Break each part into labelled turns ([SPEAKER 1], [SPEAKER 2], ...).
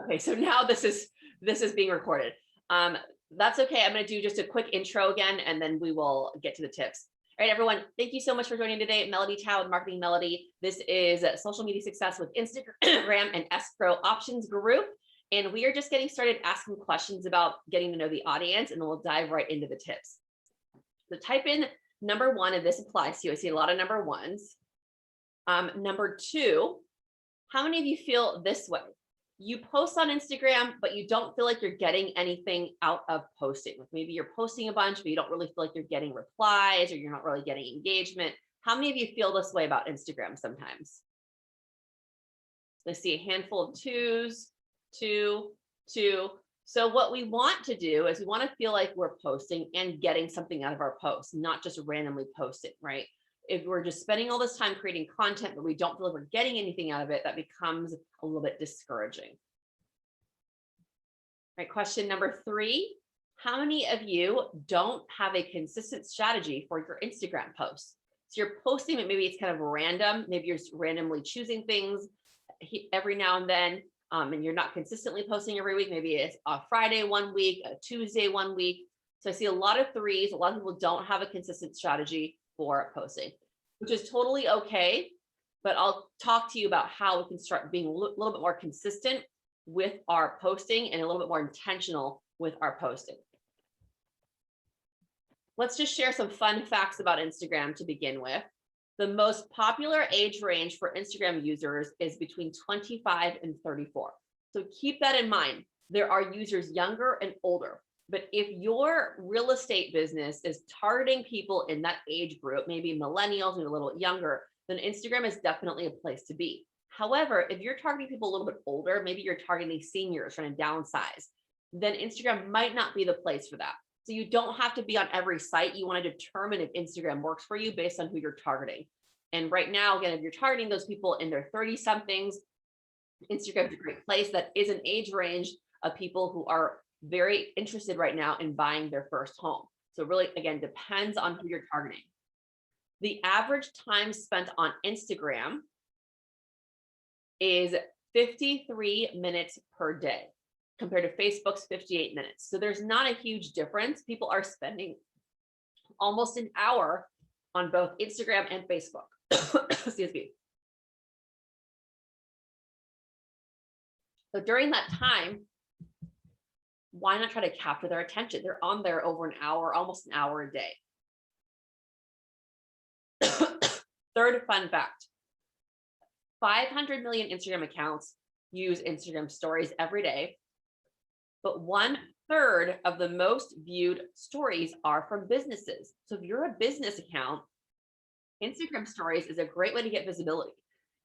[SPEAKER 1] Okay, so now this is being recorded. That's okay. I'm going to do just a quick intro again, and then we will get to the tips. All right, everyone. Thank you so much for joining today. Melodie Tao with Marketing Melodie. This is Social Media Success with Instagram and Escrow Options Group. And we are just getting started asking questions about getting to know the audience, and then we'll dive right into the tips. So type in number one, and this applies to you. I see a lot of number ones. Number two, how many of you feel this way? You post on Instagram, but you don't feel like you're getting anything out of posting. Like maybe you're posting a bunch, but you don't really feel like you're getting replies or you're not really getting engagement. How many of you feel this way about Instagram sometimes? I see a handful of twos, two. So what we want to do is we want to feel like we're posting and getting something out of our posts, not just randomly posting, right? If we're just spending all this time creating content, but we don't feel like we're getting anything out of it, that becomes a little bit discouraging. All right, question number three. How many of you don't have a consistent strategy for your Instagram posts? So you're posting, but maybe it's kind of random. Maybe you're just randomly choosing things every now and then, and you're not consistently posting every week. Maybe it's a Friday one week, a Tuesday one week. So I see a lot of threes. A lot of people don't have a consistent strategy for posting, which is totally okay. But I'll talk to you about how we can start being a little bit more consistent with our posting and a little bit more intentional with our posting. Let's just share some fun facts about Instagram to begin with. The most popular age range for Instagram users is between 25 and 34. So keep that in mind. There are users younger and older. But if your real estate business is targeting people in that age group, maybe millennials and a little younger, then Instagram is definitely a place to be. However, if you're targeting people a little bit older, maybe you're targeting seniors trying to downsize, then Instagram might not be the place for that. So you don't have to be on every site. You want to determine if Instagram works for you based on who you're targeting. And right now, again, if you're targeting those people in their 30-somethings, Instagram is a great place. That is an age range of people who are very interested right now in buying their first home. So really, again, depends on who you're targeting. The average time spent on Instagram is 53 minutes per day compared to Facebook's 58 minutes. So there's not a huge difference. People are spending almost an hour on both Instagram and Facebook. Excuse me. So during that time, why not try to capture their attention? They're on there over an hour, almost an hour a day. Third fun fact, 500 million Instagram accounts use Instagram stories every day, but 1/3 of the most viewed stories are from businesses. So if you're a business account, Instagram stories is a great way to get visibility.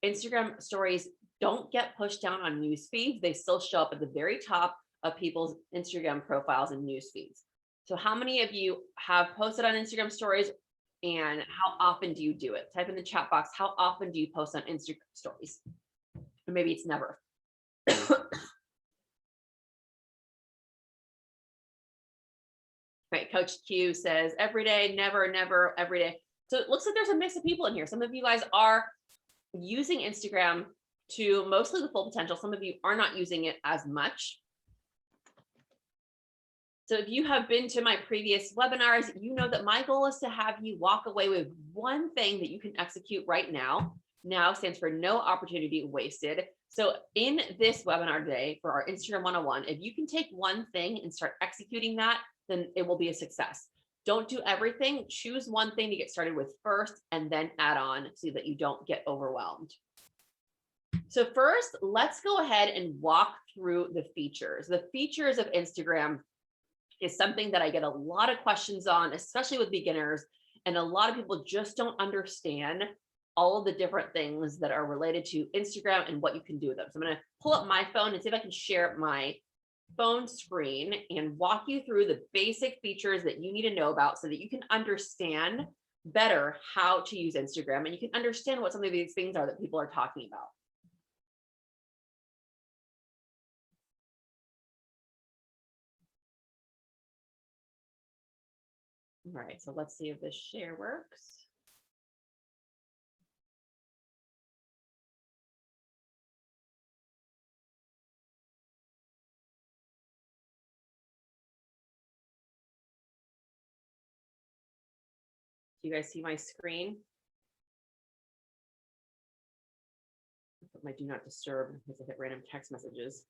[SPEAKER 1] Instagram stories don't get pushed down on news feeds. They still show up at the very top of people's Instagram profiles and news feeds. So how many of you have posted on Instagram stories, and how often do you do it? Type in the chat box, how often do you post on Instagram stories? Or maybe it's never. Right, Coach Q says every day, never, every day. So it looks like there's a mix of people in here. Some of you guys are using Instagram to mostly the full potential. Some of you are not using it as much. So if you have been to my previous webinars, you know that my goal is to have you walk away with one thing that you can execute right now. Now stands for no opportunity wasted. So in this webinar today for our Instagram 101, if you can take one thing and start executing that, then it will be a success. Don't do everything. Choose one thing to get started with first and then add on so that you don't get overwhelmed. So first, let's go ahead and walk through the features. The features of Instagram is something that I get a lot of questions on, especially with beginners. And a lot of people just don't understand all of the different things that are related to Instagram and what you can do with them. So I'm going to pull up my phone and see if I can share my phone screen and walk you through the basic features that you need to know about so that you can understand better how to use Instagram and you can understand what some of these things are that people are talking about. All right, so let's see if this share works. Do you guys see my screen? Put my do not disturb because I hit random text messages.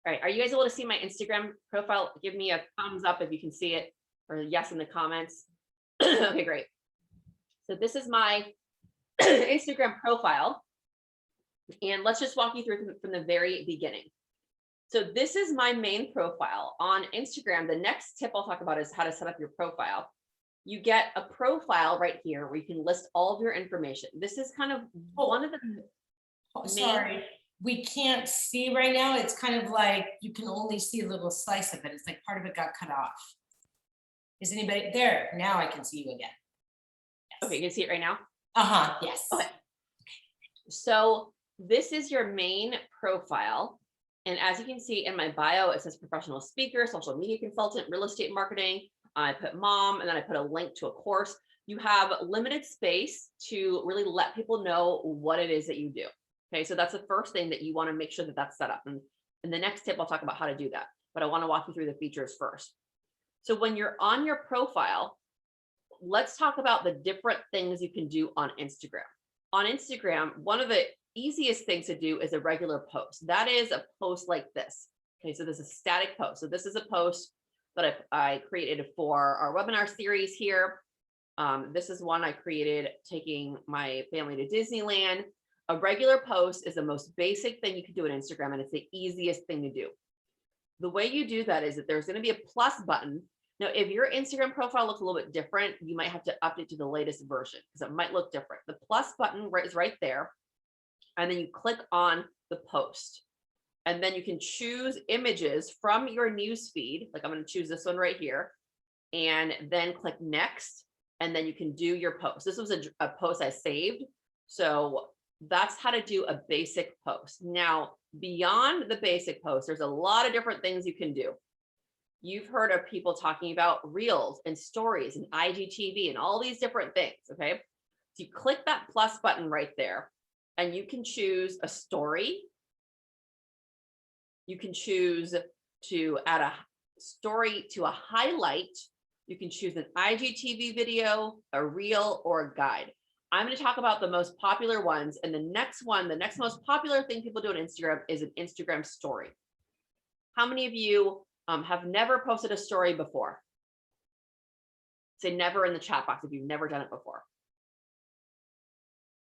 [SPEAKER 1] All right, are you guys able to see my Instagram profile? Give me a thumbs up if you can see it, or yes in the comments. Okay, great. So this is my Instagram profile. And let's just walk you through from the very beginning. So this is my main profile on Instagram. The next tip I'll talk about is how to set up your profile. You get a profile right here where you can list all of your information. This is kind of one of the
[SPEAKER 2] sorry, we can't see right now. It's kind of like you can only see a little slice of it. It's like part of it got cut off. Is anybody there? Now I can see you again.
[SPEAKER 1] Yes. Okay, you can see it right now?
[SPEAKER 2] Yes.
[SPEAKER 1] Okay. So this is your main profile. And as you can see in my bio, it says professional speaker, social media consultant, real estate marketing. I put mom, and then I put a link to a course. You have limited space to really let people know what it is that you do. Okay, so that's the first thing that you want to make sure that that's set up. And in the next tip, I'll talk about how to do that. But I want to walk you through the features first. So when you're on your profile, let's talk about the different things you can do on Instagram. On Instagram, one of the easiest things to do is a regular post. That is a post like this. Okay, so this is a static post. So this is a post that I created for our webinar series here. This is one I created taking my family to Disneyland. A regular post is the most basic thing you can do on Instagram, and it's the easiest thing to do. The way you do that is that there's going to be a plus button. Now, if your Instagram profile looks a little bit different, you might have to update to the latest version because it might look different. The plus button is right there. And then you click on the post. And then you can choose images from your news feed. Like I'm going to choose this one right here. And then click next. And then you can do your post. This was a post I saved. So that's how to do a basic post. Now, beyond the basic post, there's a lot of different things you can do. You've heard of people talking about reels and stories and IGTV and all these different things, okay? So you click that plus button right there, and you can choose a story. You can choose to add a story to a highlight. You can choose an IGTV video, a reel, or a guide. I'm going to talk about the most popular ones. And the next most popular thing people do on Instagram is an Instagram story. How many of you have never posted a story before? Say never in the chat box if you've never done it before.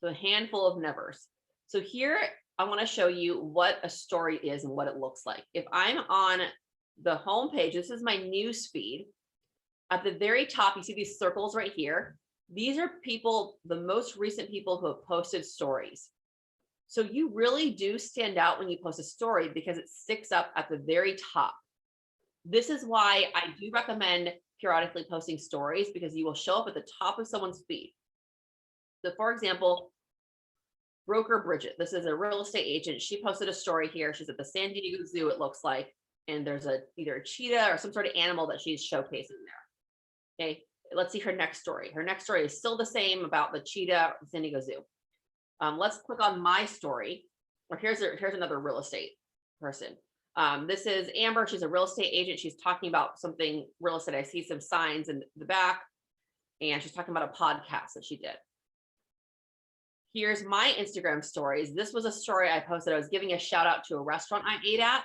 [SPEAKER 1] So a handful of nevers. So here I want to show you what a story is and what it looks like. If I'm on the home page, this is my news feed. At the very top, you see these circles right here. These are people, the most recent people who have posted stories. So you really do stand out when you post a story because it sticks up at the very top. This is why I do recommend periodically posting stories, because you will show up at the top of someone's feed. So for example, Broker Bridget, this is a real estate agent. She posted a story here. She's at the San Diego Zoo, it looks like, and there's either a cheetah or some sort of animal that she's showcasing there. Okay, let's see her next story. Her next story is still the same about the cheetah at the San Diego Zoo. Let's click on my story. Or here's another real estate person. This is Amber. She's a real estate agent. She's talking about something real estate. I see some signs in the back, and she's talking about a podcast that she did. Here's my Instagram stories. This was a story I posted. I was giving a shout out to a restaurant I ate at.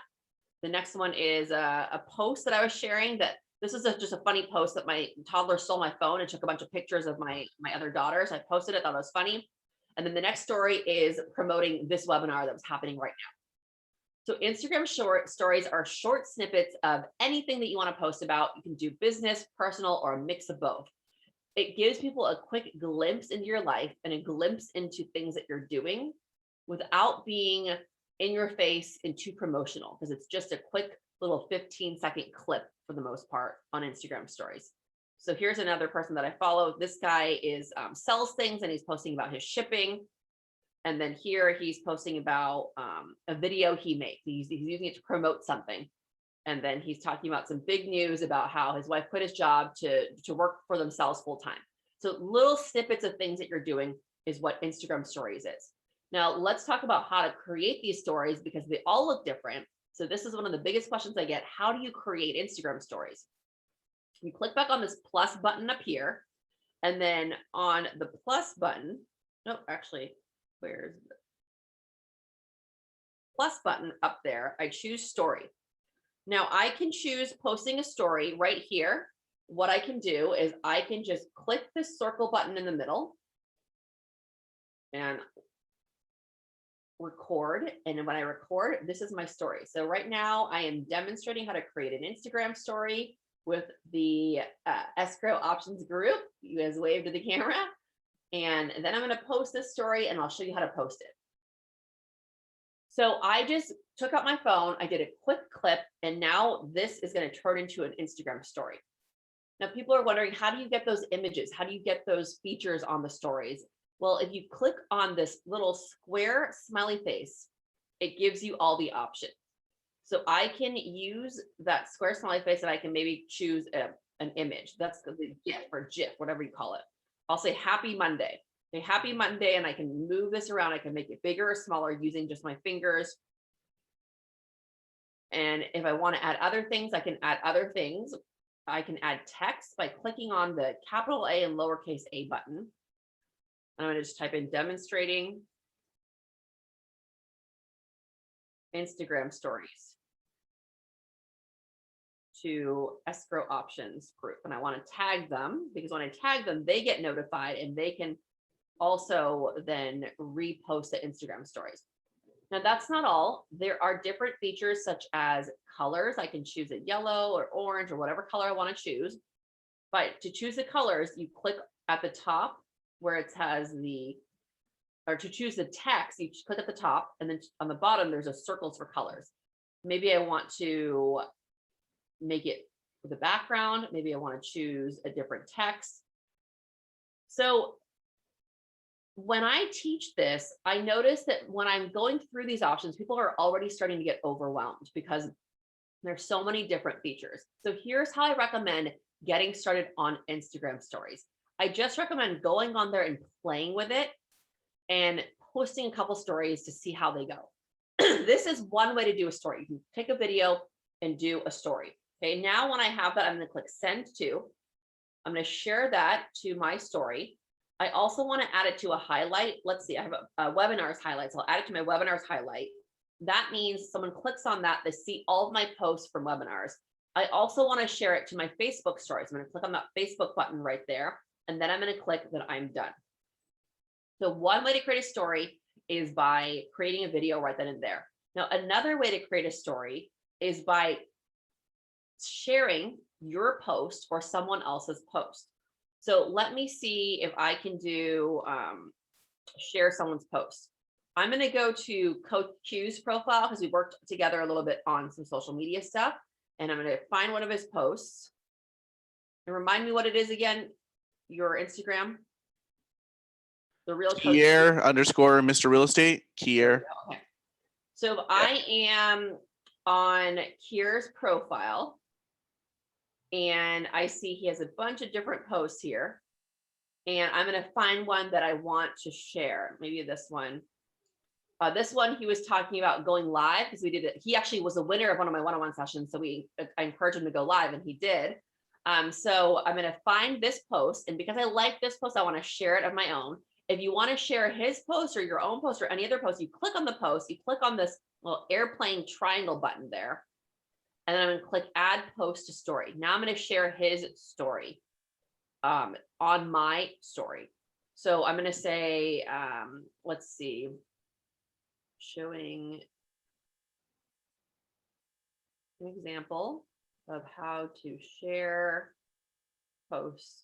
[SPEAKER 1] The next one is a post that I was sharing. That this is just a funny post that my toddler stole my phone and took a bunch of pictures of my other daughters. I posted it, thought it was funny. And then the next story is promoting this webinar that was happening right now. So Instagram short stories are short snippets of anything that you want to post about. You can do business, personal, or a mix of both. It gives people a quick glimpse into your life and a glimpse into things that you're doing without being in your face and too promotional, because it's just a quick little 15-second clip for the most part on Instagram stories. So here's another person that I follow. This guy sells things, and he's posting about his shipping. And then here he's posting about a video he makes. He's using it to promote something. And then he's talking about some big news about how his wife quit his job to work for themselves full time. So little snippets of things that you're doing is what Instagram stories is. Now let's talk about how to create these stories, because they all look different. So this is one of the biggest questions I get. How do you create Instagram stories? You click back on this plus button up here, And then on the plus button, no, actually, where's the plus button up there? I choose story. Now I can choose posting a story right here. What I can do is I can just click this circle button in the middle and record. And when I record, this is my story. So right now I am demonstrating how to create an Instagram story with the Escrow options group. You guys wave to the camera. And then I'm going to post this story and I'll show you how to post it. So I just took out my phone, I did a quick clip, and now this is going to turn into an Instagram story. Now people are wondering, how do you get those images? How do you get those features on the stories? Well, if you click on this little square smiley face, it gives you all the options. So I can use that square smiley face and I can maybe choose an image. That's the GIF or GIF, whatever you call it. I'll say happy Monday. Say happy Monday, and I can move this around. I can make it bigger or smaller using just my fingers. And if I want to add other things, I can add other things. I can add text by clicking on the capital A and lowercase a button. I'm going to just type in demonstrating Instagram stories to Escrow options group. And I want to tag them because when I tag them, they get notified and they can also then repost the Instagram stories. Now that's not all. There are different features such as colors. I can choose a yellow or orange or whatever color I want to choose. But to choose the colors, you click at the top where it has or to choose the text, you click at the top, and then on the bottom, there's a circles for colors. Maybe I want to make it for the background. Maybe I want to choose a different text. So when I teach this, I notice that when I'm going through these options, people are already starting to get overwhelmed because there's so many different features. So here's how I recommend getting started on Instagram stories. I just recommend going on there and playing with it and posting a couple stories to see how they go. This is one way to do a story. You can take a video and do a story. Okay, now when I have that, I'm going to click send to. I'm going to share that to my story. I also want to add it to a highlight. Let's see, I have a webinars highlight. So I'll add it to my webinars highlight. That means someone clicks on that, they see all of my posts from webinars. I also want to share it to my Facebook stories. I'm going to click on that Facebook button right there. And then I'm going to click that I'm done. So one way to create a story is by creating a video right then and there. Now, another way to create a story is by sharing your post or someone else's post. So let me see if I can do share someone's post. I'm going to go to Coach Q's profile because we worked together a little bit on some social media stuff. And I'm going to find one of his posts. And remind me what it is again, your Instagram. The real Coach
[SPEAKER 3] Kier underscore Mr. Real Estate. Kier.
[SPEAKER 1] Okay. So I am on Kier's profile. And I see he has a bunch of different posts here. And I'm going to find one that I want to share. Maybe this one. This one, he was talking about going live because we did it. He actually was a winner of one of my one-on-one sessions. So I encouraged him to go live and he did. So I'm going to find this post. And because I like this post, I want to share it of my own. If you want to share his post or your own post or any other post, you click on the post, you click on this little airplane triangle button there. And then I'm going to click add post to story. Now I'm going to share his story on my story. So I'm going to say, let's see, showing an example of how to share posts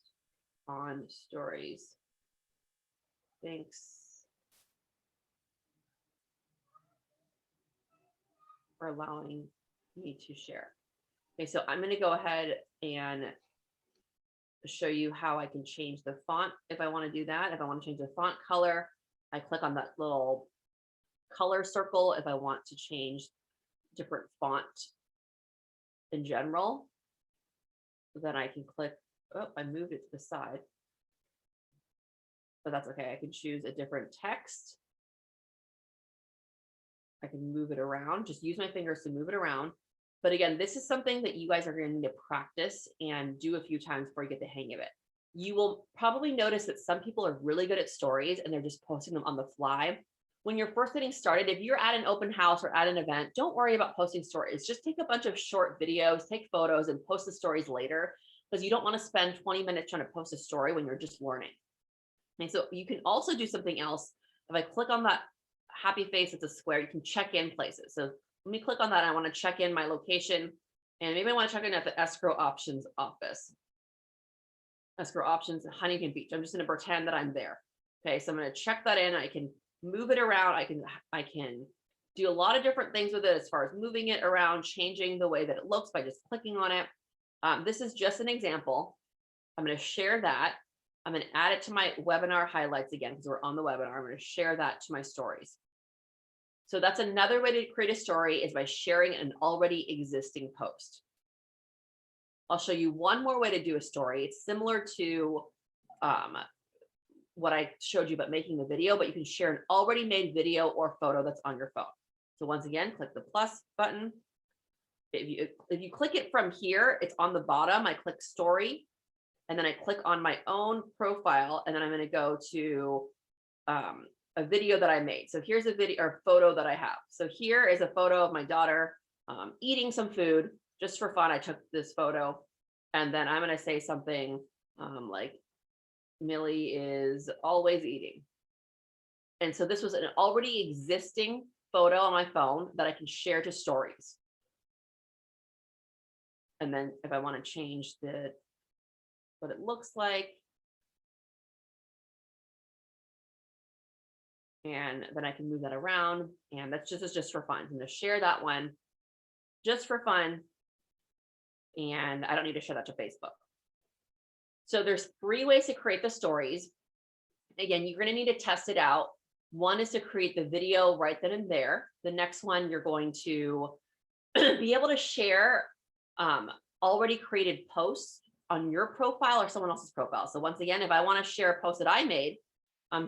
[SPEAKER 1] on stories. Thanks for allowing me to share. Okay, so I'm going to go ahead and show you how I can change the font if I want to do that. If I want to change the font color, I click on that little color circle. If I want to change different font in general, then I can click, oh, I moved it to the side, but that's okay. I can choose a different text. I can move it around, just use my fingers to move it around. But again, this is something that you guys are going to need to practice and do a few times before you get the hang of it. you will probably notice that some people are really good at stories and they're just posting them on the fly. When you're first getting started, if you're at an open house or at an event, don't worry about posting stories. Just take a bunch of short videos, take photos, and post the stories later, because you don't want to spend 20 minutes trying to post a story when you're just learning. And so you can also do something else. If I click on that happy face, it's a square, you can check in places. So let me click on that. I want to check in my location, and maybe I want to check in at the escrow options office. Escrow options in Huntington Beach. I'm just going to pretend that I'm there. Okay, so I'm going to check that in. I can move it around. I can do a lot of different things with it as far as moving it around, changing the way that it looks by just clicking on it. This is just an example. I'm going to share that. I'm going to add it to my webinar highlights again, because we're on the webinar. I'm going to share that to my stories. So that's another way to create a story, is by sharing an already existing post. I'll show you one more way to do a story. It's similar to what I showed you about making the video, but you can share an already made video or photo that's on your phone. So once again, click the plus button. If you click it from here, it's on the bottom. I click story, and then I click on my own profile, and then I'm going to go to a video that I made. So here's a video or photo that I have. So here is a photo of my daughter eating some food just for fun. I took this photo, and then I'm going to say something like, Millie is always eating. And so this was an already existing photo on my phone that I can share to stories. And then if I want to change what it looks like, and then I can move that around, and that's just for fun. I'm going to share that one just for fun, and I don't need to share that to Facebook. So there's 3 ways to create the stories. Again, you're going to need to test it out. One is to create the video right then and there. The next one, you're going to be able to share already created posts on your profile or someone else's profile. So once again, if I want to share a post that I made,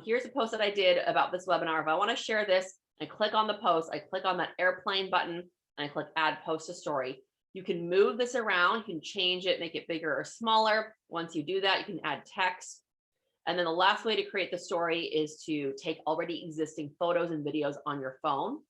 [SPEAKER 1] here's a post that I did about this webinar. If I want to share this, I click on the post, I click on that airplane button, and I click add post to story. You can move this around, you can change it, make it bigger or smaller. Once you do that, you can add text. And then the last way to create the story is to take already existing photos and videos on your phone.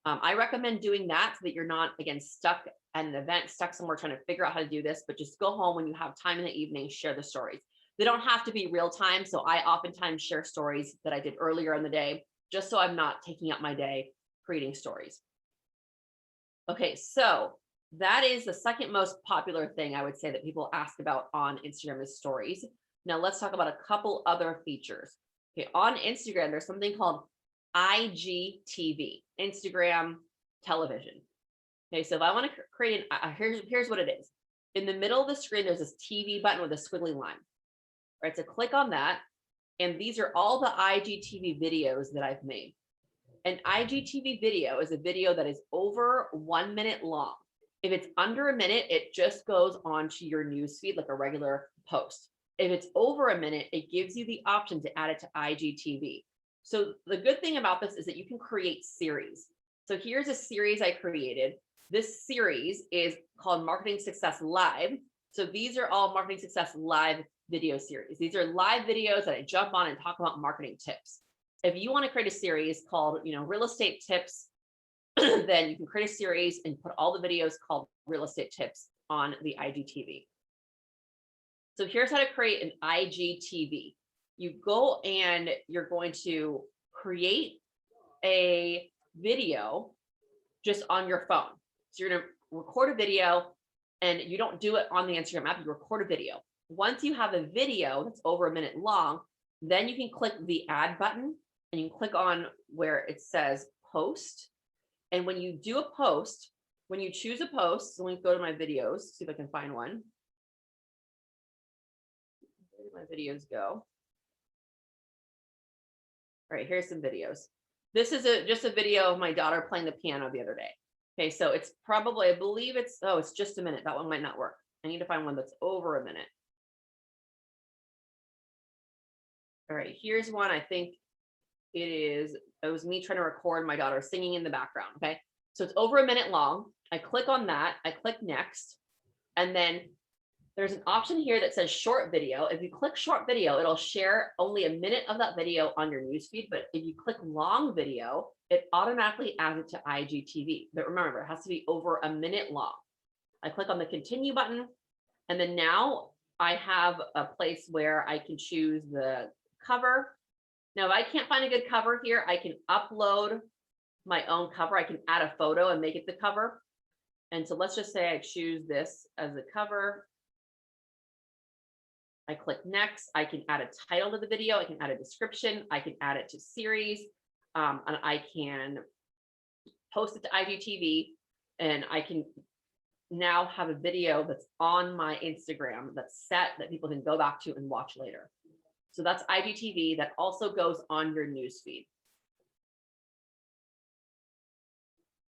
[SPEAKER 1] I recommend doing that so that you're not, again, stuck at an event, stuck somewhere trying to figure out how to do this, but just go home when you have time in the evening, share the stories. They don't have to be real time. So I oftentimes share stories that I did earlier in the day, just so I'm not taking up my day creating stories. Okay, so that is the second most popular thing I would say that people ask about on Instagram is stories. Now let's talk about a couple other features. Okay, on Instagram, there's something called Igtv, Instagram television. Okay, so if I want to create here's what it is. In the middle of the screen, there's this TV button with a squiggly line. Right, so click on that, and these are all the IGTV videos that I've made. An IGTV video is a video that is over 1 minute long. If it's under a minute, it just goes onto your newsfeed like a regular post. If it's over a minute, it gives you the option to add it to IGTV. So the good thing about this is that you can create series. So here's a series I created. This series is called Marketing Success Live. So these are all Marketing Success Live video series. These are live videos that I jump on and talk about marketing tips. If you want to create a series called, real estate tips, then you can create a series and put all the videos called real estate tips on the IGTV. So here's how to create an IGTV. You go and you're going to create a video just on your phone. So you're going to record a video, and you don't do it on the Instagram app, you record a video. Once you have a video that's over 1 minute long, then you can click the add button, and you can click on where it says post. And when you do a post, when you choose a post, so let me go to my videos, see if I can find one. Where did my videos go? All right, here's some videos. This is just a video of my daughter playing the piano the other day. Okay, so it's probably, I believe it's just a minute. That one might not work. I need to find one that's over a minute. All right, here's one. I think it was me trying to record my daughter singing in the background. Okay, so it's over 1 minute long. I click on that, I click next, and then there's an option here that says short video. If you click short video, it'll share only a minute of that video on your newsfeed. But if you click long video, it automatically adds it to IGTV. But remember, it has to be over a minute long. I click on the continue button, and then now I have a place where I can choose the cover. Now, if I can't find a good cover here, I can upload my own cover. I can add a photo and make it the cover. And so let's just say I choose this as the cover. I click next. I can add a title to the video. I can add a description. I can add it to series. And I can post it to IGTV. And I can now have a video that's on my Instagram that's set that people can go back to and watch later. So that's IGTV. That also goes on your newsfeed.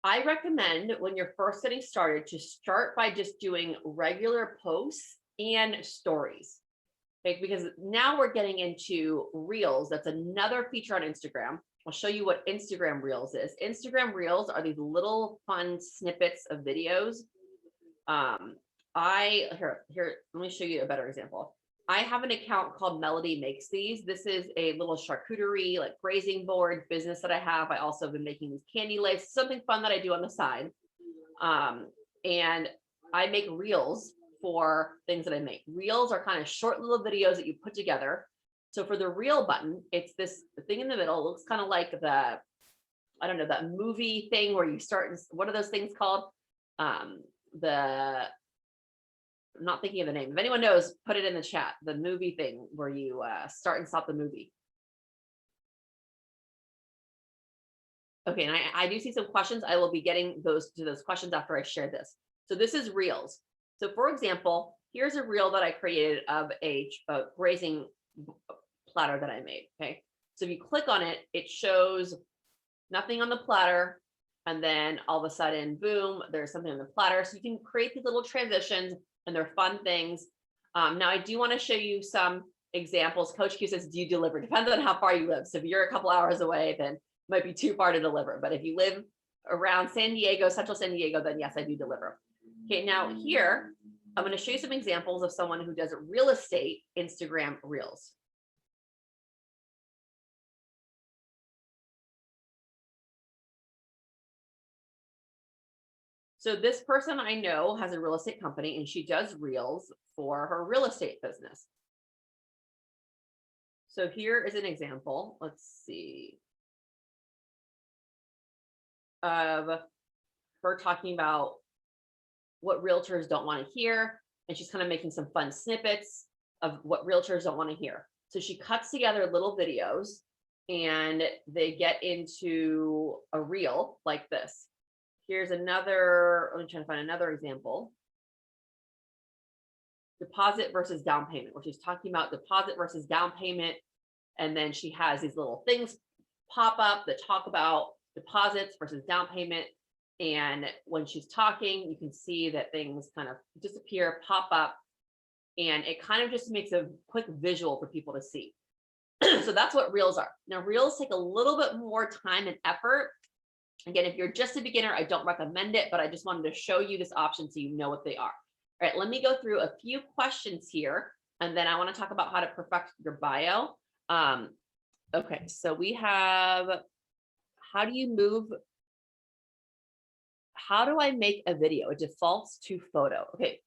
[SPEAKER 1] I recommend when you're first getting started to start by just doing regular posts and stories. Okay, because now we're getting into Reels. That's another feature on Instagram. I'll show you what Instagram Reels is. Instagram Reels are these little fun snippets of videos. Here, let me show you a better example. I have an account called Melodie Makes These. This is a little charcuterie, like grazing board business that I have. I also have been making these candy lace, something fun that I do on the side. And I make reels for things that I make. Reels are kind of short little videos that you put together. So for the reel button, it's this thing in the middle. It looks kind of like the, I don't know, that movie thing where you start, what are those things called? I'm not thinking of the name. If anyone knows, put it in the chat. The movie thing where you start and stop the movie. Okay, and I do see some questions. I will be getting those questions after I share this. So this is reels. So for example, here's a reel that I created of a grazing platter that I made. Okay, so if you click on it, it shows nothing on the platter, and then all of a sudden, boom, there's something on the platter. So you can create these little transitions, and they're fun things. Now I do want to show you some examples. Coach Q says, do you deliver? Depends on how far you live. So if you're a couple hours away, then it might be too far to deliver. But if you live around San Diego, central San Diego, then yes, I do deliver. Okay, now here, I'm going to show you some examples of someone who does real estate Instagram Reels. So this person I know has a real estate company, and she does reels for her real estate business. So here is an example. Let's see. Of her talking about what realtors don't want to hear. And she's kind of making some fun snippets of what realtors don't want to hear. So she cuts together little videos, and they get into a reel like this. Here's another, I'm trying to find another example. Deposit versus down payment, where she's talking about deposit versus down payment. And then she has these little things pop up that talk about deposits versus down payment. And when she's talking, you can see that things kind of disappear, pop up, and it kind of just makes a quick visual for people to see. So that's what reels are. Now, reels take a little bit more time and effort. Again, if you're just a beginner, I don't recommend it, but I just wanted to show you this option so you know what they are. All right, let me go through a few questions here, and then I want to talk about how to perfect your bio. Okay, so we have, how do I make a video? It defaults to photo. Okay,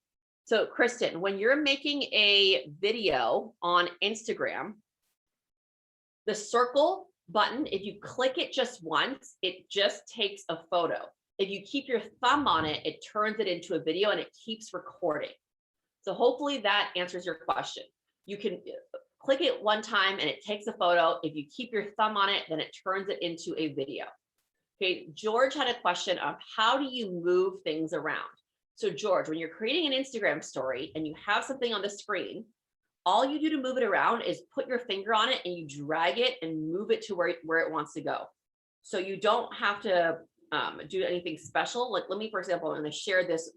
[SPEAKER 1] so Kristen, when you're making a video on Instagram, the circle button, if you click it just once, it just takes a photo. If you keep your thumb on it, it turns it into a video and it keeps recording. So hopefully that answers your question. You can click it one time and it takes a photo. If you keep your thumb on it, then it turns it into a video. Okay, George had a question of how do you move things around? So George, when you're creating an Instagram story and you have something on the screen, all you do to move it around is put your finger on it and you drag it and move it to where it wants to go. So you don't have to do anything special. Like, let me, for example, I'm going to share this.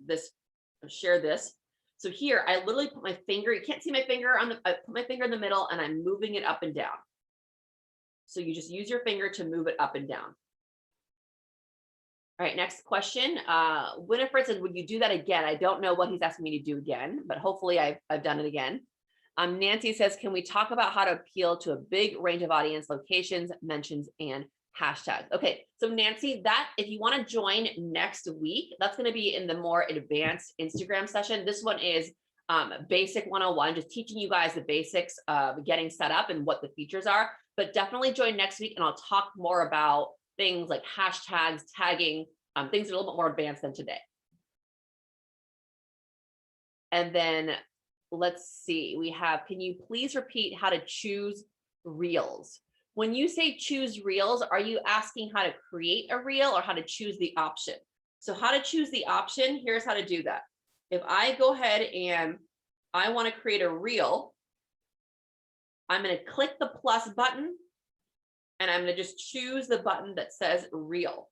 [SPEAKER 1] So here, I literally put my finger, you can't see my finger I put my finger in the middle and I'm moving it up and down. So you just use your finger to move it up and down. All right, next question. Winifred said, would you do that again? I don't know what he's asking me to do again, but hopefully I've done it again. Nancy says, can we talk about how to appeal to a big range of audience, locations, mentions, and hashtags? Okay, so Nancy, that if you want to join next week, that's going to be in the more advanced Instagram session. This one is basic 101, just teaching you guys the basics of getting set up and what the features are. But definitely join next week and I'll talk more about things like hashtags, tagging, things that are a little bit more advanced than today. And then let's see, we have, can you please repeat how to choose reels? When you say choose reels, are you asking how to create a reel or how to choose the option? So how to choose the option, here's how to do that. If I go ahead and I want to create a reel, I'm going to click the plus button and I'm going to just choose the button that says reel.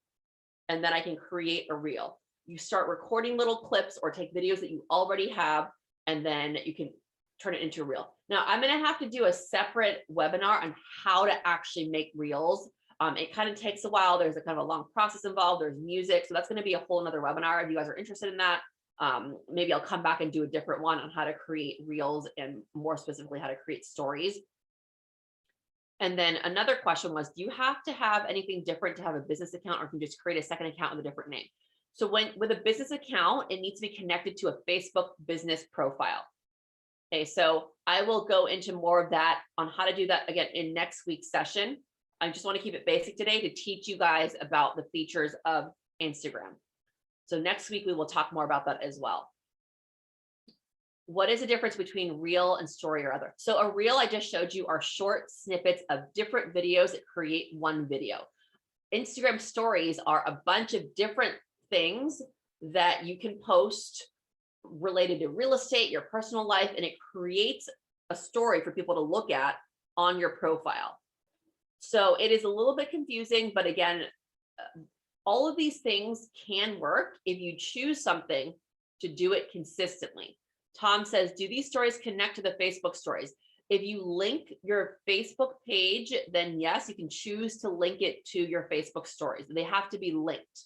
[SPEAKER 1] And then I can create a reel. You start recording little clips or take videos that you already have, and then you can turn it into a reel. Now I'm going to have to do a separate webinar on how to actually make reels. It kind of takes a while. There's a kind of a long process involved. There's music. So that's going to be a whole nother webinar. If you guys are interested in that, maybe I'll come back and do a different one on how to create reels and more specifically how to create stories. And then another question was, do you have to have anything different to have a business account or can you just create a second account with a different name? So with a business account, it needs to be connected to a Facebook business profile. Okay, so I will go into more of that on how to do that again in next week's session. I just want to keep it basic today to teach you guys about the features of Instagram. So next week, we will talk more about that as well. What is the difference between reel and story or other? So a reel I just showed you are short snippets of different videos that create one video. Instagram stories are a bunch of different things that you can post related to real estate, your personal life, and it creates a story for people to look at on your profile. So it is a little bit confusing, but again, all of these things can work if you choose something to do it consistently. Tom says, do these stories connect to the Facebook stories? If you link your Facebook page, then yes, you can choose to link it to your Facebook stories. They have to be linked.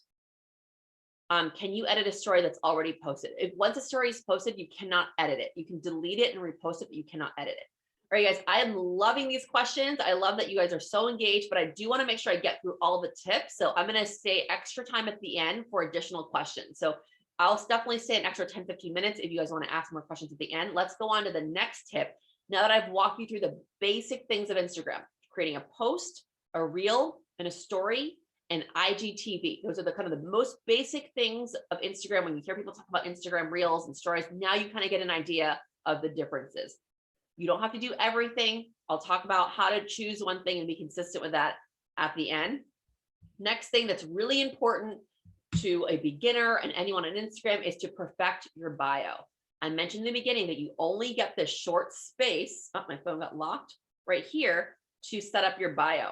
[SPEAKER 1] Can you edit a story that's already posted? If once a story is posted, you cannot edit it. You can delete it and repost it, but you cannot edit it. All right, guys, I am loving these questions. I love that you guys are so engaged, but I do want to make sure I get through all the tips. So I'm going to stay extra time at the end for additional questions. So I'll definitely stay an extra 10, 15 minutes if you guys want to ask more questions at the end. Let's go on to the next tip. Now that I've walked you through the basic things of Instagram, creating a post, a reel, and a story, and IGTV. Those are the kind of the most basic things of Instagram. When you hear people talk about Instagram reels and stories, now you kind of get an idea of the differences. You don't have to do everything. I'll talk about how to choose one thing and be consistent with that at the end. Next thing that's really important to a beginner and anyone on Instagram is to perfect your bio. I mentioned in the beginning that you only get this short space, oh, my phone got locked, right here to set up your bio.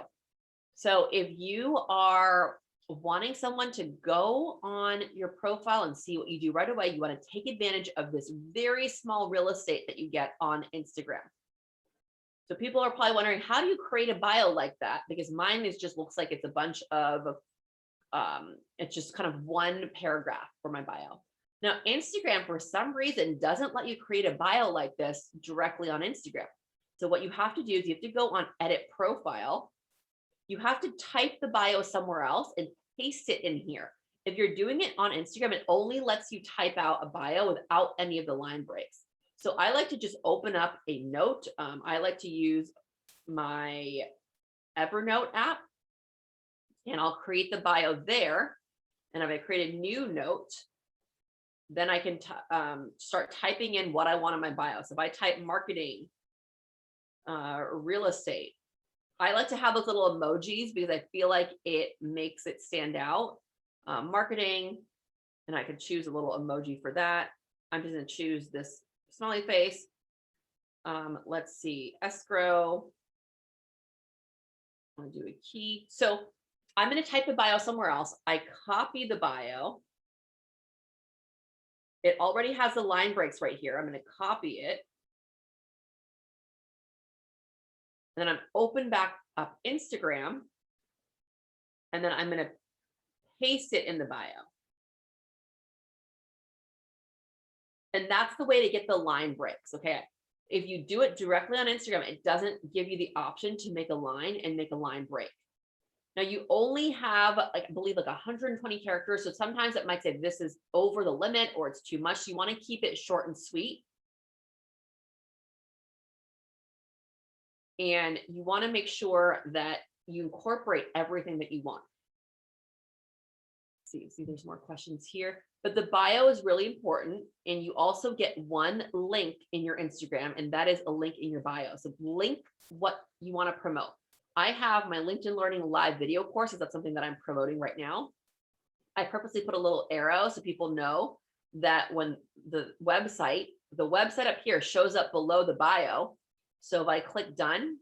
[SPEAKER 1] So if you are wanting someone to go on your profile and see what you do right away, you want to take advantage of this very small real estate that you get on Instagram. So people are probably wondering, how do you create a bio like that? Because mine is just looks like it's a bunch of, it's just kind of one paragraph for my bio. Now, Instagram, for some reason, doesn't let you create a bio like this directly on Instagram. So what you have to do is you have to go on edit profile. You have to type the bio somewhere else and paste it in here. If you're doing it on Instagram, it only lets you type out a bio without any of the line breaks. So I like to just open up a note. I like to use my Evernote app and I'll create the bio there. And if I create a new note, then I can start typing in what I want in my bio. So if I type marketing, real estate, I like to have those little emojis because I feel like it makes it stand out. Marketing, and I could choose a little emoji for that. I'm just going to choose this smiley face. Let's see, escrow. I'm going to do a key. So I'm going to type the bio somewhere else. I copy the bio. It already has the line breaks right here. I'm going to copy it. Then I'm open back up Instagram. And then I'm going to paste it in the bio. And that's the way to get the line breaks, okay? If you do it directly on Instagram, it doesn't give you the option to make a line and make a line break. Now you only have, like, I believe, like 120 characters. So sometimes it might say this is over the limit or it's too much. You want to keep it short and sweet. And you want to make sure that you incorporate everything that you want. See, there's more questions here, but the bio is really important. And you also get one link in your Instagram, and that is a link in your bio. So link what you want to promote. I have my LinkedIn Learning live video courses. That's something that I'm promoting right now. I purposely put a little arrow so people know that when the website up here shows up below the bio. So if I click done,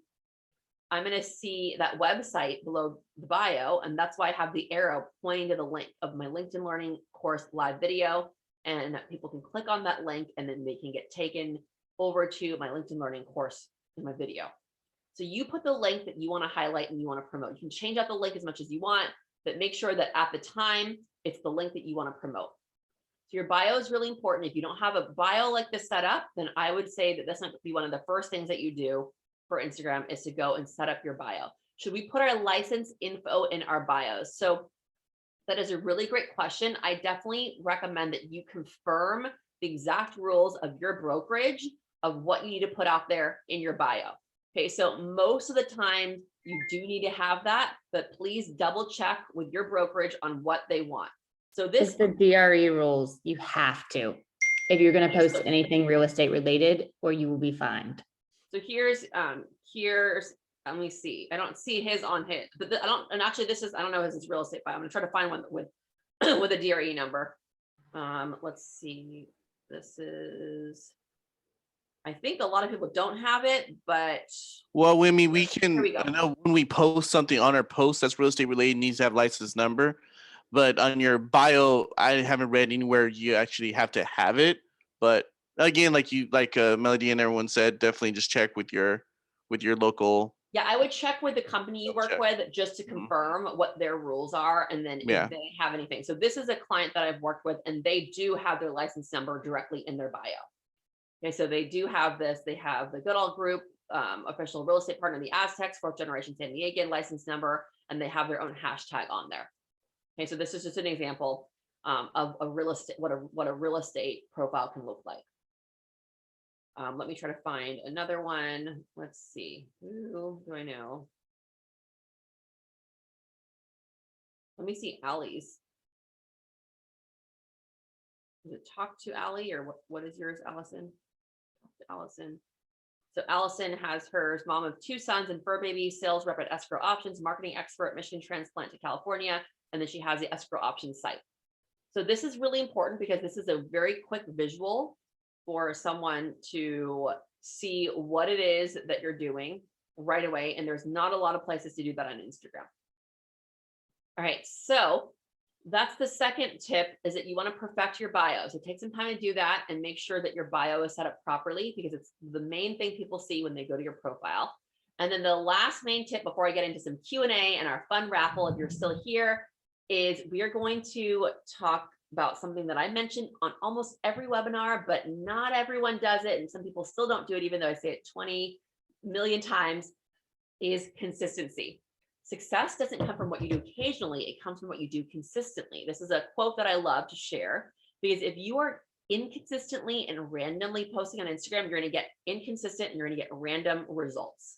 [SPEAKER 1] I'm going to see that website below the bio. And that's why I have the arrow pointing to the link of my LinkedIn Learning course live video. And people can click on that link and then they can get taken over to my LinkedIn Learning course in my video. So you put the link that you want to highlight and you want to promote. You can change out the link as much as you want, but make sure that at the time, it's the link that you want to promote. So your bio is really important. If you don't have a bio like this set up, then I would say that this might be one of the first things that you do for Instagram is to go and set up your bio. Should we put our license info in our bios? So that is a really great question. I definitely recommend that you confirm the exact rules of your brokerage of what you need to put out there in your bio. Okay, so most of the time you do need to have that, but please double check with your brokerage on what they want. So this
[SPEAKER 4] is the DRE rules. You have to, if you're going to post anything real estate related, or you will be fined.
[SPEAKER 1] So here's let me see. I don't see his on his, but I don't, and actually this is, I don't know his real estate file. I'm gonna try to find one with with a DRE number. Let's see. This is, I think a lot of people don't have it, but
[SPEAKER 3] Well, I mean, we can,
[SPEAKER 1] here we go.
[SPEAKER 3] I know when we post something on our post that's real estate related, needs to have license number. But on your bio, I haven't read anywhere you actually have to have it. But again, like Melodie and everyone said, definitely just check with your local.
[SPEAKER 1] Yeah, I would check with the company you work with just to confirm what their rules are, and then if they have anything. So this is a client that I've worked with, and they do have their license number directly in their bio. Okay, so they do have this. They have the Goodall Group, official real estate partner, the Aztecs, 4th generation San Diego license number, and they have their own hashtag on there. Okay, so this is just an example of a real estate, what a real estate profile can look like. Let me try to find another one. Let's see. Who do I know? Let me see Allie's. Is it talk to Allie, or what is yours, Allison? Talk to Allison. So Allison has her mom of 2 sons and fur baby, sales rep at Escrow Options, marketing expert, Michigan transplant to California, and then she has the Escrow Options site. So this is really important because this is a very quick visual for someone to see what it is that you're doing right away. And there's not a lot of places to do that on Instagram. All right, so that's the second tip, is that you want to perfect your bio. So take some time to do that and make sure that your bio is set up properly, because it's the main thing people see when they go to your profile. And then the last main tip before I get into some Q&A and our fun raffle, if you're still here, is we are going to talk about something that I mentioned on almost every webinar, but not everyone does it. And some people still don't do it, even though I say it 20 million times, is consistency. Success doesn't come from what you do occasionally. It comes from what you do consistently. This is a quote that I love to share, because if you are inconsistently and randomly posting on Instagram, you're going to get inconsistent and you're going to get random results.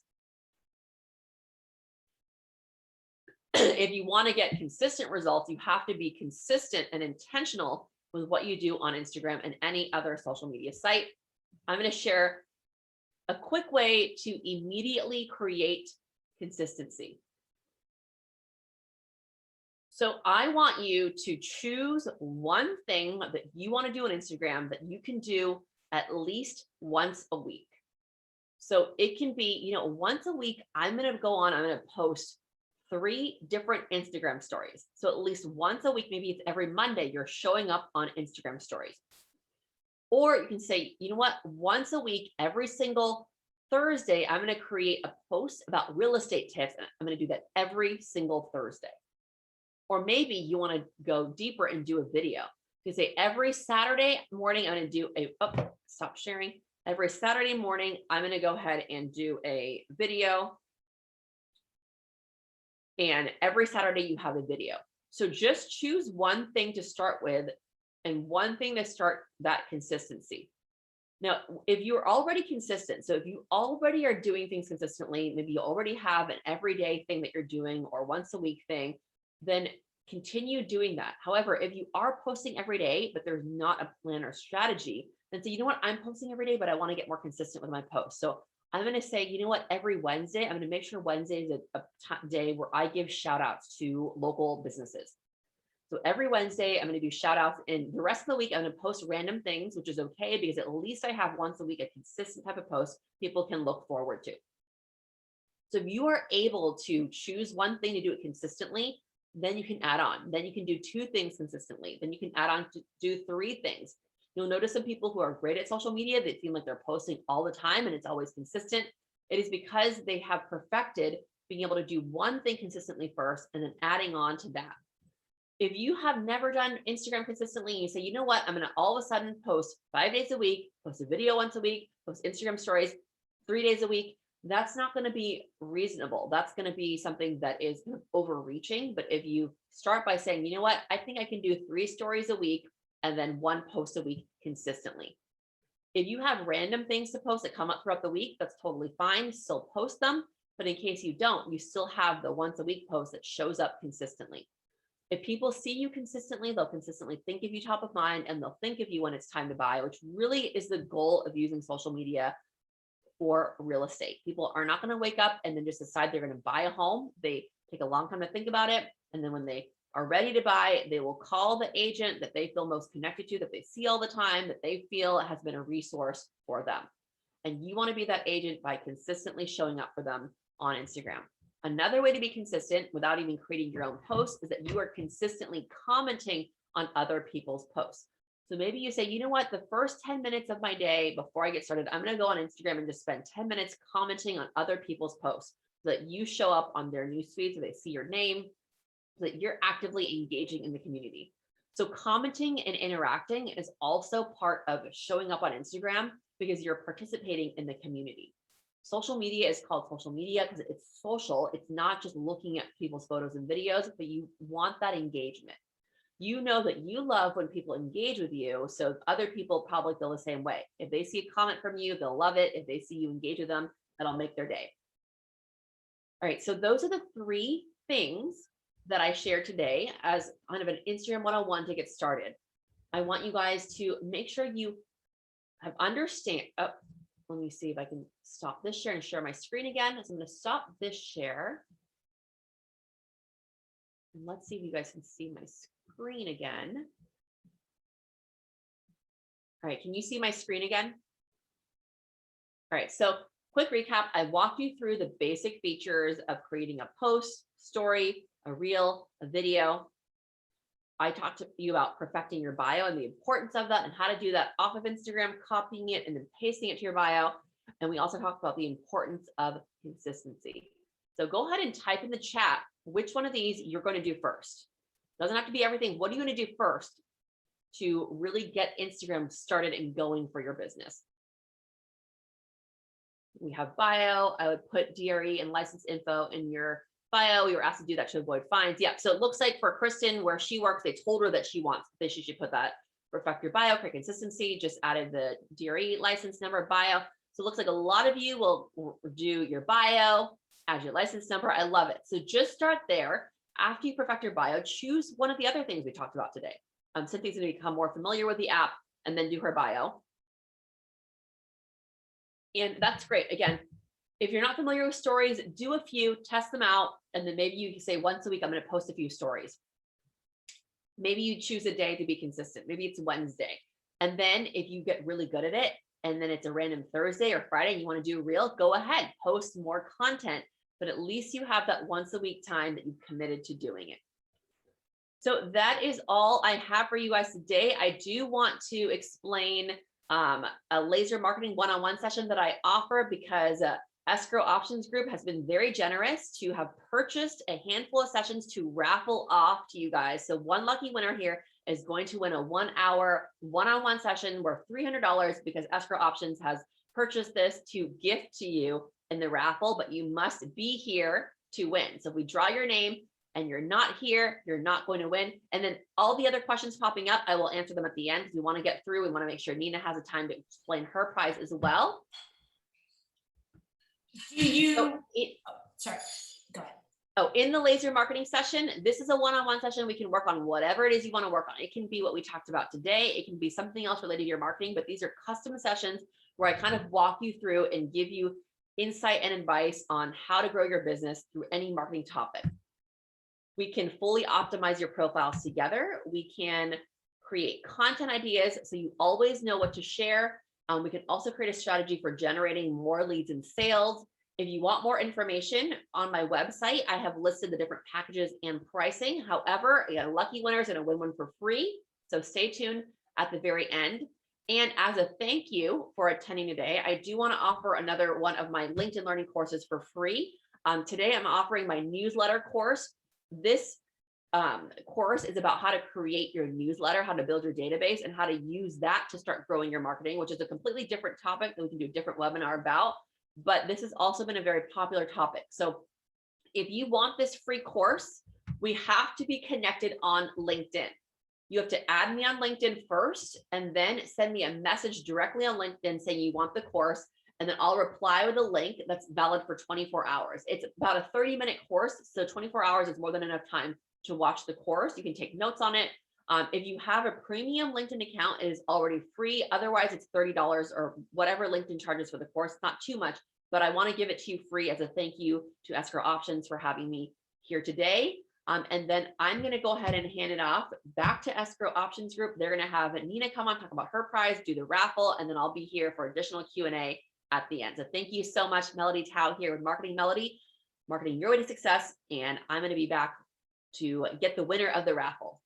[SPEAKER 1] If you want to get consistent results, you have to be consistent and intentional with what you do on Instagram and any other social media site. I'm going to share a quick way to immediately create consistency. So I want you to choose one thing that you want to do on Instagram that you can do at least once a week. So it can be, once a week, I'm going to post 3 different Instagram stories. So at least once a week, maybe it's every Monday, you're showing up on Instagram stories. Or you can say, you know what, once a week, every single Thursday, I'm going to create a post about real estate tips. And I'm going to do that every single Thursday. Or maybe you want to go deeper and do a video. You say every Saturday morning, I'm going to do stop sharing. Every Saturday morning, I'm going to go ahead and do a video. And every Saturday you have a video. So just choose one thing to start with and one thing to start that consistency. Now, if you're already consistent, so if you already are doing things consistently, maybe you already have an everyday thing that you're doing or once a week thing, then continue doing that. However, if you are posting every day, but there's not a plan or strategy, then say, you know what, I'm posting every day, but I want to get more consistent with my posts. So I'm going to say, you know what, every Wednesday, I'm going to make sure Wednesday is a day where I give shout outs to local businesses. So every Wednesday, I'm going to do shout outs, and the rest of the week, I'm going to post random things, which is okay because at least I have once a week a consistent type of post people can look forward to. So if you are able to choose one thing to do it consistently, then you can add on. Then you can do 2 things consistently. Then you can add on to do 3 things. You'll notice some people who are great at social media that seem like they're posting all the time and it's always consistent. It is because they have perfected being able to do one thing consistently first and then adding on to that. If you have never done Instagram consistently, and you say, you know what, I'm going to all of a sudden post 5 days a week, post a video once a week, post Instagram stories 3 days a week, that's not going to be reasonable. That's going to be something that is kind of overreaching. But if you start by saying, you know what, I think I can do 3 stories a week and then 1 post a week consistently. If you have random things to post that come up throughout the week, that's totally fine. Still post them. But in case you don't, you still have the once a week post that shows up consistently. If people see you consistently, they'll consistently think of you top of mind, and they'll think of you when it's time to buy, which really is the goal of using social media for real estate. People are not going to wake up and then just decide they're going to buy a home. They take a long time to think about it. And then when they are ready to buy, they will call the agent that they feel most connected to, that they see all the time, that they feel has been a resource for them. And you want to be that agent by consistently showing up for them on Instagram. Another way to be consistent without even creating your own posts is that you are consistently commenting on other people's posts. So maybe you say, you know what, the first 10 minutes of my day before I get started, I'm going to go on Instagram and just spend 10 minutes commenting on other people's posts so that you show up on their newsfeed, so they see your name, so that you're actively engaging in the community. So commenting and interacting is also part of showing up on Instagram because you're participating in the community. Social media is called social media because it's social. It's not just looking at people's photos and videos, but you want that engagement. You know that you love when people engage with you, so other people probably feel the same way. If they see a comment from you, they'll love it. If they see you engage with them, that'll make their day. All right, so those are the 3 things that I shared today as kind of an Instagram 101 to get started. I want you guys to make sure you have understand. Let me see if I can stop this share and share my screen again. So I'm going to stop this share. And let's see if you guys can see my screen again. All right, can you see my screen again? All right, so quick recap. I walked you through the basic features of creating a post, story, a reel, a video. I talked to you about perfecting your bio and the importance of that and how to do that off of Instagram, copying it and then pasting it to your bio. And we also talked about the importance of consistency. So go ahead and type in the chat which one of these you're going to do first. Doesn't have to be everything. What are you going to do first to really get Instagram started and going for your business? We have bio. I would put DRE and license info in your bio. We were asked to do that to avoid fines. Yeah, so it looks like for Kristen, where she works, they told her that she should put that, perfect your bio, create consistency, just added the DRE license number, bio. So it looks like a lot of you will do your bio, add your license number. I love it. So just start there. After you perfect your bio, choose one of the other things we talked about today. Cynthia's going to become more familiar with the app and then do her bio. And that's great. Again, if you're not familiar with stories, do a few, test them out, and then maybe you can say once a week, I'm going to post a few stories. Maybe you choose a day to be consistent. Maybe it's Wednesday. And then if you get really good at it, and then it's a random Thursday or Friday, and you want to do a reel, go ahead, post more content, but at least you have that once a week time that you've committed to doing it. So that is all I have for you guys today. I do want to explain a laser marketing one-on-one session that I offer because Escrow Options Group has been very generous to have purchased a handful of sessions to raffle off to you guys. So one lucky winner here is going to win a 1 hour one-on-one session worth $300 because Escrow Options has purchased this to gift to you in the raffle, but you must be here to win. So if we draw your name and you're not here, you're not going to win. And then all the other questions popping up, I will answer them at the end because we want to get through. We want to make sure Nina has a time to explain her prize as well.
[SPEAKER 2] Do you,
[SPEAKER 1] So
[SPEAKER 2] sorry, go ahead.
[SPEAKER 1] Oh, in the laser marketing session, this is a one-on-one session. We can work on whatever it is you want to work on. It can be what we talked about today. It can be something else related to your marketing, but these are custom sessions where I kind of walk you through and give you insight and advice on how to grow your business through any marketing topic. We can fully optimize your profiles together. We can create content ideas so you always know what to share. We can also create a strategy for generating more leads and sales. If you want more information on my website, I have listed the different packages and pricing. However, a lucky winner is going to win one for free. So stay tuned at the very end. And as a thank you for attending today, I do want to offer another one of my LinkedIn learning courses for free. Today, I'm offering my newsletter course. This course is about how to create your newsletter, how to build your database, and how to use that to start growing your marketing, which is a completely different topic that we can do a different webinar about. But this has also been a very popular topic. So if you want this free course, we have to be connected on LinkedIn. You have to add me on LinkedIn first, and then send me a message directly on LinkedIn saying you want the course. And then I'll reply with a link that's valid for 24 hours. It's about a 30-minute course. So 24 hours is more than enough time to watch the course. You can take notes on it. If you have a premium LinkedIn account, it is already free. Otherwise, it's $30 or whatever LinkedIn charges for the course. Not too much, but I want to give it to you free as a thank you to Escrow Options for having me here today. And then I'm going to go ahead and hand it off back to Escrow Options Group. They're going to have Nina come on, talk about her prize, do the raffle, and then I'll be here for additional Q&A at the end. So thank you so much, Melodie Tao here with Marketing Melodie, marketing your way to success. And I'm going to be back to get the winner of the raffle.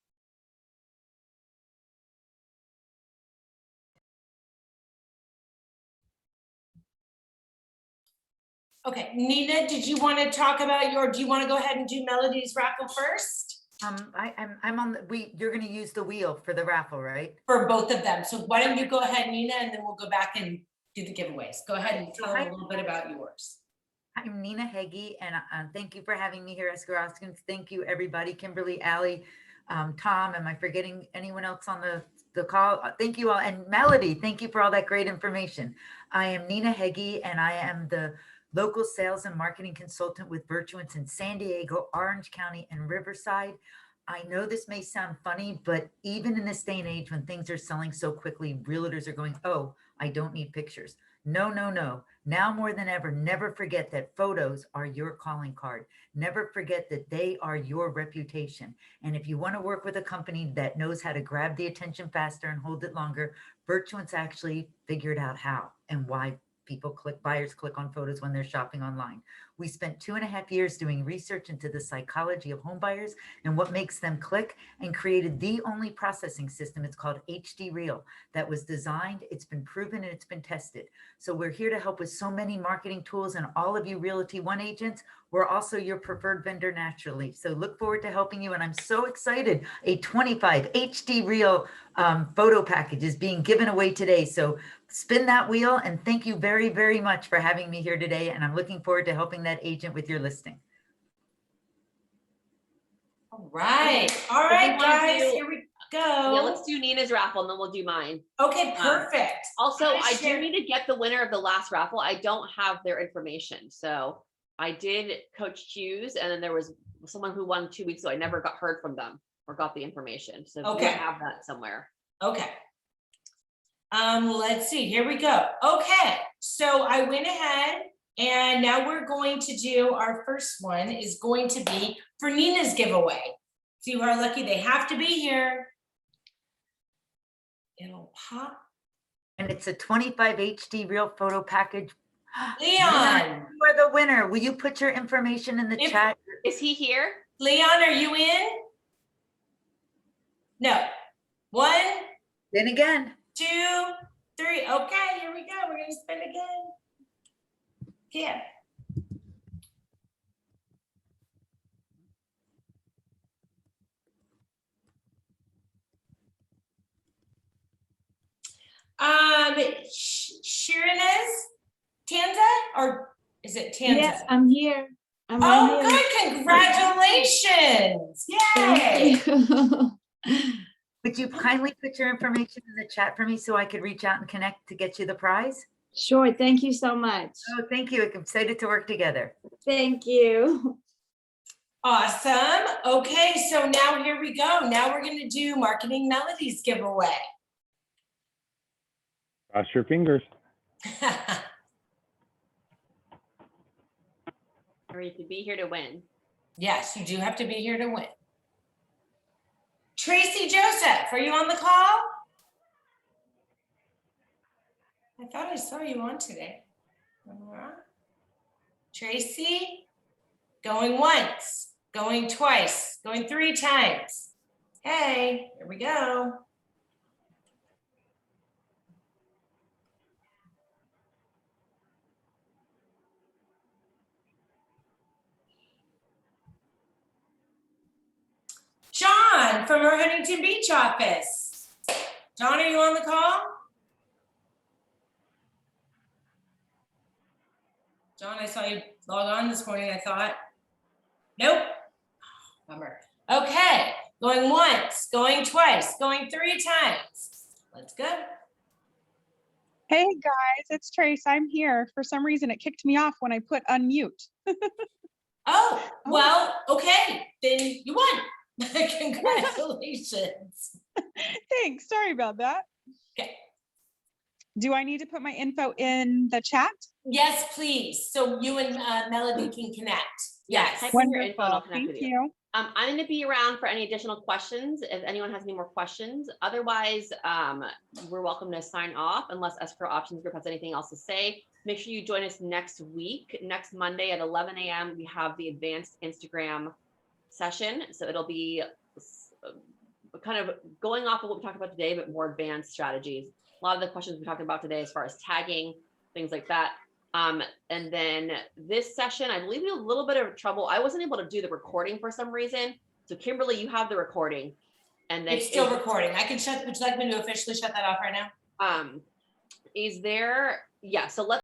[SPEAKER 2] Okay, Nina, did you want to talk about do you want to go ahead and do Melodie's raffle first?
[SPEAKER 5] I'm on you're going to use the wheel for the raffle, right?
[SPEAKER 2] For both of them. So why don't you go ahead, Nina, and then we'll go back and do the giveaways. Go ahead and tell them a little bit about yours.
[SPEAKER 5] I'm Nina Heggie, and thank you for having me here, Escrow Options. Thank you, everybody. Kimberly, Allie, Tom, am I forgetting anyone else on the call? Thank you all. And Melodie, thank you for all that great information. I am Nina Heggie, and I am the local sales and marketing consultant with Virtuance in San Diego, Orange County, and Riverside. I know this may sound funny, but even in this day and age when things are selling so quickly, realtors are going, oh, I don't need pictures. No, no, no. Now more than ever, never forget that photos are your calling card. Never forget that they are your reputation. And if you want to work with a company that knows how to grab the attention faster and hold it longer, Virtuance actually figured out how and why buyers click on photos when they're shopping online. We spent 2.5 years doing research into the psychology of home buyers and what makes them click, and created the only processing system. It's called HD Reel that was designed. It's been proven and it's been tested. So we're here to help with so many marketing tools, and all of you Realty One agents, we're also your preferred vendor naturally. So look forward to helping you. And I'm so excited. A 25 HD Reel photo package is being given away today. So spin that wheel, and thank you very, very much for having me here today. And I'm looking forward to helping that agent with your listing.
[SPEAKER 2] All right, guys, here we go.
[SPEAKER 1] Yeah, let's do Nina's raffle and then we'll do mine.
[SPEAKER 2] Okay, perfect.
[SPEAKER 1] Also, I do need to get the winner of the last raffle. I don't have their information. So I did Coach Choose, and then there was someone who won 2 weeks ago. I never heard from them or got the information. So if you have that somewhere.
[SPEAKER 2] Okay. Let's see, here we go. Okay, so I went ahead and now we're going to do our first one is going to be for Nina's giveaway. See who are lucky, they have to be here. It'll pop.
[SPEAKER 5] And it's a 25 HD Reel photo package.
[SPEAKER 2] Leon,
[SPEAKER 5] you are the winner. Will you put your information in the chat?
[SPEAKER 1] Is he here?
[SPEAKER 2] Leon, are you in? No. 1,
[SPEAKER 5] Then again.
[SPEAKER 2] 2, 3. Okay, here we go. We're gonna spin again. Yeah. Shirinez, Tanza, or is it Tanza?
[SPEAKER 6] Yes, I'm here. I'm
[SPEAKER 2] Oh,
[SPEAKER 6] right
[SPEAKER 2] good, congratulations, yay.
[SPEAKER 6] here. Thank you.
[SPEAKER 5] Would you kindly put your information in the chat for me so I could reach out and connect to get you the prize?
[SPEAKER 6] Sure, thank you so much.
[SPEAKER 5] Oh, thank you. I'm excited to work together.
[SPEAKER 6] Thank you.
[SPEAKER 2] Awesome, okay, so now here we go. Now we're gonna do Marketing Melodies giveaway.
[SPEAKER 7] Cross your fingers.
[SPEAKER 1] Or you could be here to win.
[SPEAKER 2] Yes, you do have to be here to win. Tracy Joseph, are you on the call? I thought I saw you on today. Tracy, going once, going twice, going 3 times. Hey, here we go. John from our Huntington Beach office. John, are you on the call? John, I saw you log on this morning, I thought. Nope. Bummer. Okay, going once, going twice, going 3 times. Let's go.
[SPEAKER 8] Hey guys, it's Trace. I'm here. For some reason, it kicked me off when I put unmute.
[SPEAKER 2] Oh, well, okay, then you won. Congratulations.
[SPEAKER 8] Thanks. Sorry about that.
[SPEAKER 2] Okay.
[SPEAKER 8] Do I need to put my info in the chat?
[SPEAKER 2] Yes, please. So you and Melodie can connect. Yes.
[SPEAKER 1] Type in your info and I'll
[SPEAKER 8] Wonderful.
[SPEAKER 1] connect
[SPEAKER 8] Thank
[SPEAKER 1] with you.
[SPEAKER 8] you.
[SPEAKER 1] I'm going to be around for any additional questions if anyone has any more questions. Otherwise, we're welcome to sign off unless Escrow Options Group has anything else to say. Make sure you join us next week. Next Monday at 11 a.m. we have the advanced Instagram session. So it'll be kind of going off of what we talked about today, but more advanced strategies. A lot of the questions we talked about today as far as tagging, things like that. And then this session, I believe we had a little bit of trouble. I wasn't able to do the recording for some reason. So Kimberly, you have the recording. And then
[SPEAKER 2] It's still recording. I can shut, would you like me to officially shut that off right now?
[SPEAKER 1] is there, yeah, so let's